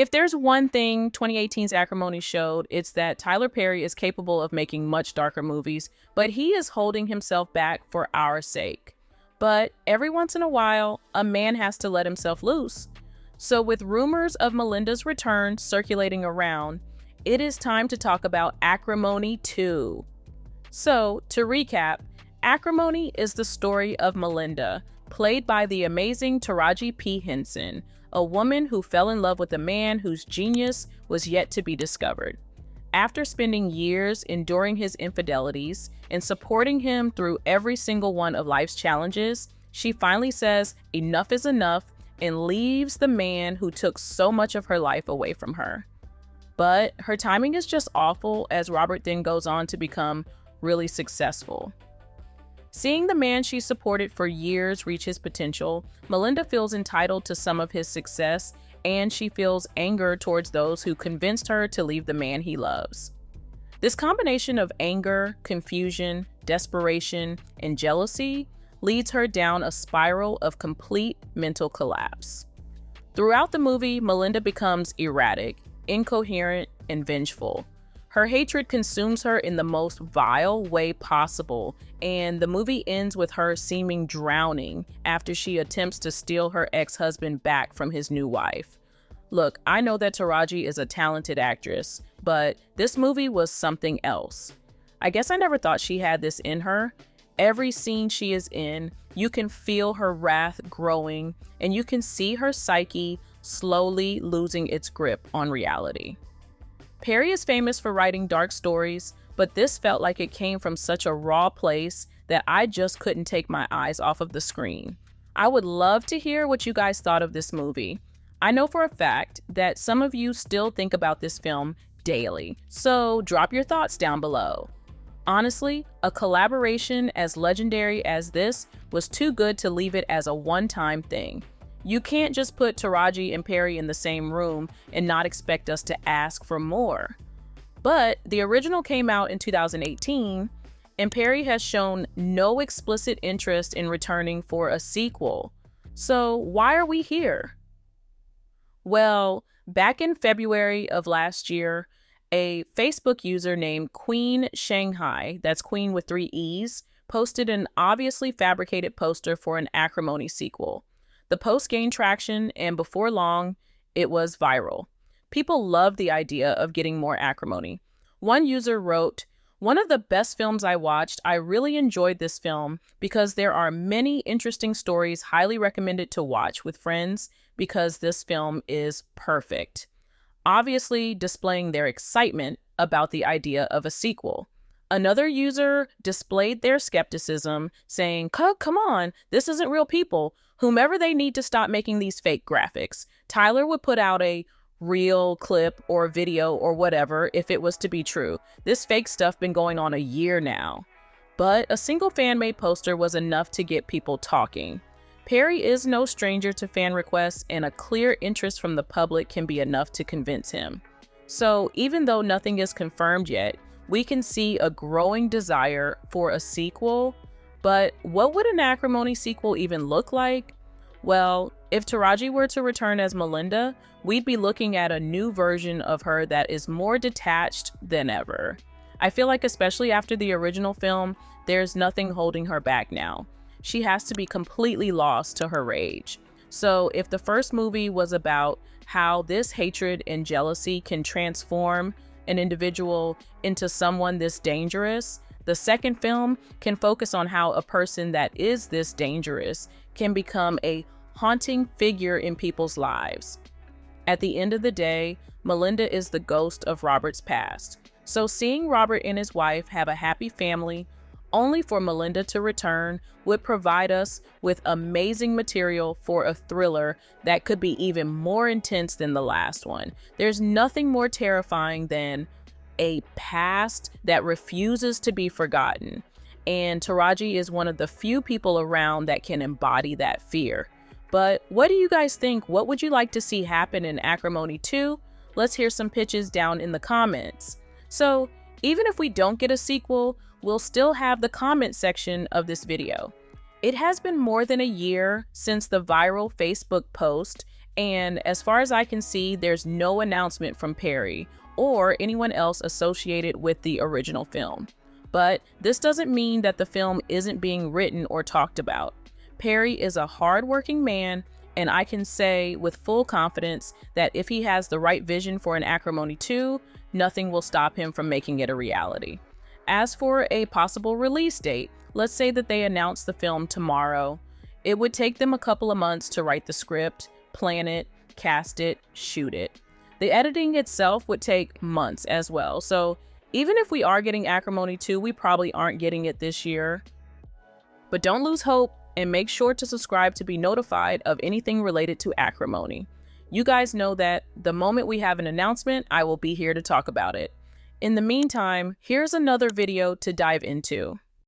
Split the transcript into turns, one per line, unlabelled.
If there's one thing 2018's Acrimony showed, it's that Tyler Perry is capable of making much darker movies, but he is holding himself back for our sake. But every once in a while, a man has to let himself loose. So with rumors of Melinda's return circulating around, it is time to talk about Acrimony 2. So, to recap, Acrimony is the story of Melinda, played by the amazing Taraji P. Henson, a woman who fell in love with a man whose genius was yet to be discovered. After spending years enduring his infidelities and supporting him through every single one of life's challenges, she finally says enough is enough and leaves the man who took so much of her life away from her. But her timing is just awful, as Robert then goes on to become really successful. Seeing the man she supported for years reach his potential, Melinda feels entitled to some of his success, and she feels anger towards those who convinced her to leave the man he loves. This combination of anger, confusion, desperation, and jealousy leads her down a spiral of complete mental collapse. Throughout the movie, Melinda becomes erratic, incoherent, and vengeful. Her hatred consumes her in the most vile way possible, and the movie ends with her seeming drowning after she attempts to steal her ex-husband back from his new wife. Look, I know that Taraji is a talented actress, but this movie was something else. I guess I never thought she had this in her. Every scene she is in, you can feel her wrath growing, and you can see her psyche slowly losing its grip on reality. Perry is famous for writing dark stories, but this felt like it came from such a raw place that I just couldn't take my eyes off of the screen. I would love to hear what you guys thought of this movie. I know for a fact that some of you still think about this film daily, so drop your thoughts down below. Honestly, a collaboration as legendary as this was too good to leave it as a one-time thing. You can't just put Taraji and Perry in the same room and not expect us to ask for more. But the original came out in 2018, and Perry has shown no explicit interest in returning for a sequel. So why are we here? Well, back in February of last year, a Facebook user named Queen Shanghai, that's Queen with 3 E's, posted an obviously fabricated poster for an Acrimony sequel. The post gained traction, and before long, it was viral. People loved the idea of getting more Acrimony. One user wrote, "One of the best films I watched. I really enjoyed this film because there are many interesting stories. Highly recommended to watch with friends because this film is perfect." Obviously displaying their excitement about the idea of a sequel. Another user displayed their skepticism, saying, come on, this isn't real people. Whomever they need to stop making these fake graphics. Tyler would put out a real clip or video or whatever if it was to be true. This fake stuff been going on a year now. But a single fan-made poster was enough to get people talking. Perry is no stranger to fan requests, and a clear interest from the public can be enough to convince him. So even though nothing is confirmed yet, we can see a growing desire for a sequel. But what would an Acrimony sequel even look like? Well, if Taraji were to return as Melinda, we'd be looking at a new version of her that is more detached than ever. I feel like especially after the original film, there's nothing holding her back now. She has to be completely lost to her rage. So if the first movie was about how this hatred and jealousy can transform an individual into someone this dangerous, the second film can focus on how a person that is this dangerous can become a haunting figure in people's lives. At the end of the day, Melinda is the ghost of Robert's past. So seeing Robert and his wife have a happy family, only for Melinda to return, would provide us with amazing material for a thriller that could be even more intense than the last one. There's nothing more terrifying than a past that refuses to be forgotten. And Taraji is one of the few people around that can embody that fear. But what do you guys think? What would you like to see happen in Acrimony 2? Let's hear some pitches down in the comments. So even if we don't get a sequel, we'll still have the comment section of this video. It has been more than a year since the viral Facebook post, And as far as I can see, there's no announcement from Perry or anyone else associated with the original film. But this doesn't mean that the film isn't being written or talked about. Perry is a hard-working man, and I can say with full confidence that if he has the right vision for an Acrimony 2, nothing will stop him from making it a reality. As for a possible release date, let's say that they announce the film tomorrow. It would take them a couple of months to write the script, plan it, cast it, shoot it. The editing itself would take months as well, so even if we are getting Acrimony 2, we probably aren't getting it this year. But don't lose hope, and make sure to subscribe to be notified of anything related to Acrimony. You guys know that the moment we have an announcement, I will be here to talk about it. In the meantime, here's another video to dive into.